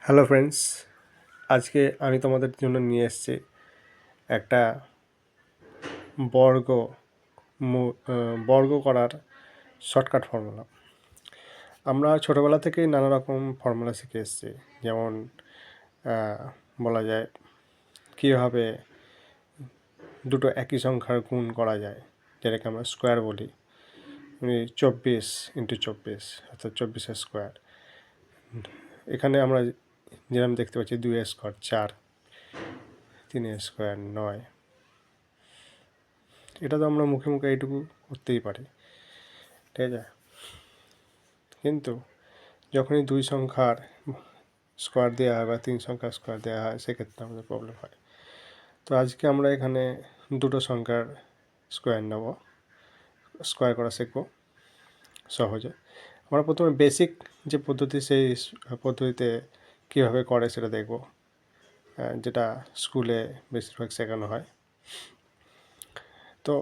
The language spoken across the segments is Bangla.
হ্যালো ফ্রেন্ডস, আজকে আমি তোমাদের জন্য নিয়ে এসেছি একটা বর্গ বর্গ করার শর্টকাট ফর্মুলা। আমরা ছোটোবেলা থেকেই নানা রকম ফর্মুলা শিখে এসেছি, যেমন বলা যায় কীভাবে দুটো একই সংখ্যার গুণ করা যায়, যেটাকে আমরা স্কোয়ার বলি। 24 × 24 অর্থাৎ 24-এর স্কোয়ার। এখানে আমরা যেরকম দেখতে পাচ্ছি 2-এর স্কোয়ার 4, 3-এর স্কোয়ার 9। এটা তো আমরা মুখে মুখে এইটুকু করতেই পারি, ঠিক আছে। কিন্তু যখনই দুই সংখ্যার স্কোয়ার দেওয়া হয় বা তিন সংখ্যার স্কোয়ার দেওয়া হয়, সেক্ষেত্রে আমাদের প্রবলেম হয়। তো আজকে আমরা এখানে দুটো সংখ্যার স্কোয়ার নেব, স্কোয়ার করা শিখব সহজে। আমরা প্রথমে বেসিক যে পদ্ধতি, সেই পদ্ধতিতে কীভাবে করে সেটা দেখব, যেটা স্কুলে বেশিরভাগ শেখানো হয়। তো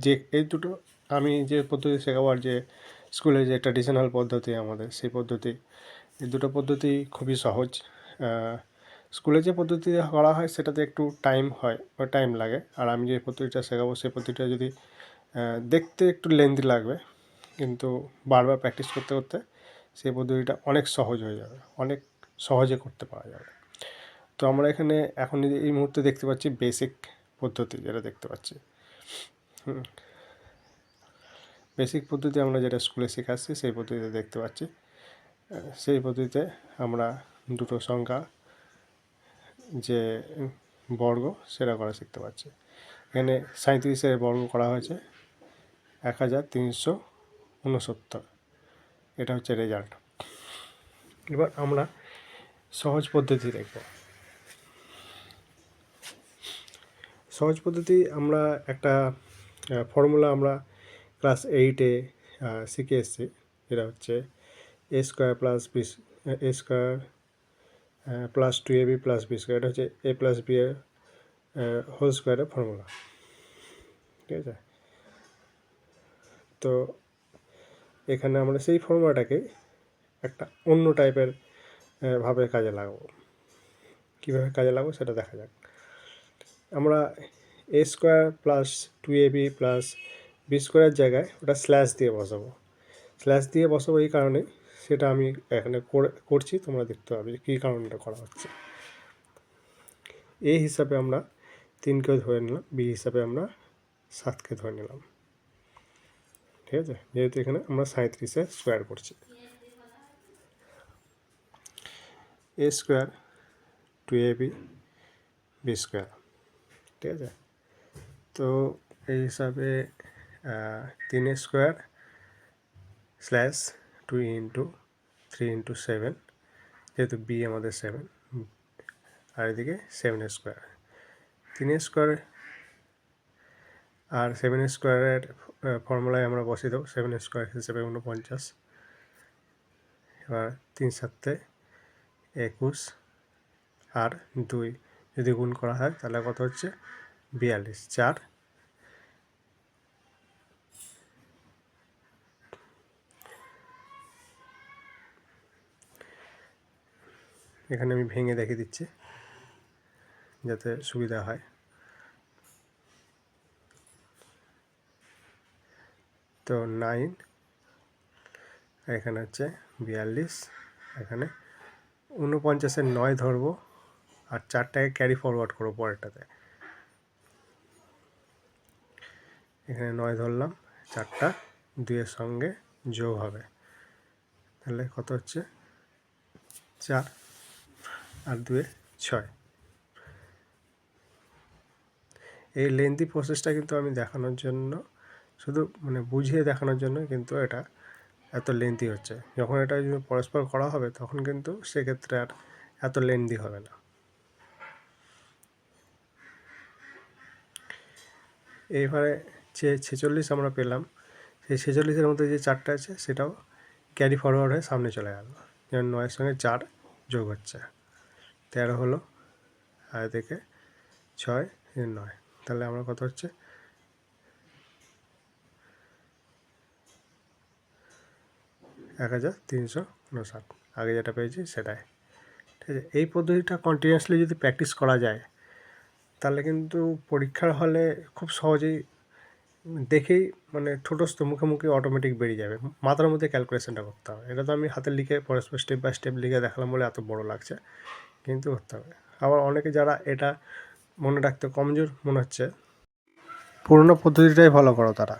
যে এই দুটো আমি যে পদ্ধতি শেখাবো, আর যে স্কুলের যে ট্র্যাডিশনাল পদ্ধতি আমাদের, সেই পদ্ধতি, এই দুটো পদ্ধতি খুবই সহজ। স্কুলে যে পদ্ধতি করা হয় সেটাতে একটু টাইম হয় বা টাইম লাগে, আর আমি যে পদ্ধতিটা শেখাবো সেই পদ্ধতিটা যদি দেখতে একটু লেন্দি লাগবে, কিন্তু বারবার প্র্যাকটিস করতে করতে সেই পদ্ধতিটা অনেক সহজ হয়ে যাবে, অনেক সহজে করতে পারা যাবে। তো আমরা এখানে এখন এই মুহূর্তে দেখতে পাচ্ছি বেসিক পদ্ধতি, যেটা দেখতে পাচ্ছি বেসিক পদ্ধতি আমরা যেটা স্কুলে শেখাচ্ছি সেই পদ্ধতিতে দেখতে পাচ্ছি। সেই পদ্ধতিতে আমরা দুটো সংখ্যা যে বর্গ সেটা করা শিখতে পাচ্ছি। এখানে 37-এর বর্গ করা হয়েছে 1369। এটা হচ্ছে রেজাল্ট। এবার আমরা সহজ পদ্ধতি দেখব। সহজ পদ্ধতি আমরা একটা ফর্মুলা আমরা ক্লাস 8-এ শিখে এসেছি, যেটা হচ্ছে a² plus 2ab plus b²। এটা হচ্ছে a প্লাস b এর হোল স্কোয়ারের ফর্মুলা, ঠিক আছে। তো এখানে আমরা সেই ফর্মুলাটাকে একটা অন্য টাইপের ভাবে কাজে লাগাবো। কীভাবে কাজে লাগাবো সেটা দেখা যাক। আমরা a² plus 2ab plus b² জায়গায় ওটা স্ল্যাশ দিয়ে বসাবো। স্ল্যাশ দিয়ে বসাবো এই কারণে, সেটা আমি এখানে করছি, তোমরা দেখতে পাবে কী কারণটা করা হচ্ছে। এ হিসাবে আমরা 3কে ধরে নিলাম, বি হিসাবে আমরা 7কে ধরে নিলাম, ঠিক আছে। যেহেতু এখানে আমরা 37-এর স্কোয়ার করছি। a² 2ab b², ঠিক আছে। তো এই হিসাবে 3 স্কোয়ার স্ল্যাশ 2 × 3 × 7, যেহেতু বি আমাদের 7, আর এদিকে 7 স্কোয়ার। 3 স্কোয়ার আর 7 স্কোয়ারের ফর্মুলায় আমরা বসিয়ে দেবো। 7 স্কোয়ার হিসেবে 49, এবার 3 7 21, আর 2 যদি গুণ করা হয় তাহলে কত হচ্ছে 42। 4 এখানে আমি ভেঙে দেখিয়ে দিচ্ছি যাতে সুবিধা হয়। তো 9, এখানে হচ্ছে 42, এখানে 49-এর 9 ধরবো, আর 4টাকে ক্যারি ফরওয়ার্ড করবো পরেরটাতে। এখানে 9 ধরলাম, 4টা 2-এর সঙ্গে যোগ হবে, তাহলে কত হচ্ছে 4, আর 2-এ 6। এই লেন্থি প্রসেসটা কিন্তু আমি দেখানোর জন্য, শুধু মানে বুঝিয়ে দেখানোর জন্য কিন্তু এটা এত লেন্থি হচ্ছে। যখন এটা যদি পরস্পর করা হবে তখন কিন্তু সেক্ষেত্রে আর এত লেন্থি হবে না। এইবারে যে 46 আমরা পেলাম, সেই 46-এর মধ্যে যে 4টা আছে সেটাও ক্যারি ফরওয়ার্ড হয়ে সামনে চলে গেল। যেমন 9-এর সঙ্গে 4 যোগ হচ্ছে 13 হলো, আর এদিকে 6 9, তাহলে আমরা কত হচ্ছে 1359। আগে যেটা পেয়েছি সেটাই। ঠিক আছে, এই পদ্ধতিটা কন্টিনিউয়াসলি যদি প্র্যাকটিস করা যায় তাহলে কিন্তু পরীক্ষার হলে খুব সহজেই দেখেই মানে ঠোঁটস্থ মুখে অটোমেটিক বেরিয়ে যাবে, মাথার মধ্যে ক্যালকুলেশনটা করতে হবে। এটা তো আমি হাতে লিখে পরস্পর স্টেপ বাই স্টেপ লিখে দেখালাম বলে এত বড় লাগছে, কিন্তু করতে হবে। আবার অনেকে যারা এটা মনে রাখতে কমজোর মনে হচ্ছে, পুরোনো পদ্ধতিটাই ফলো করো তারা।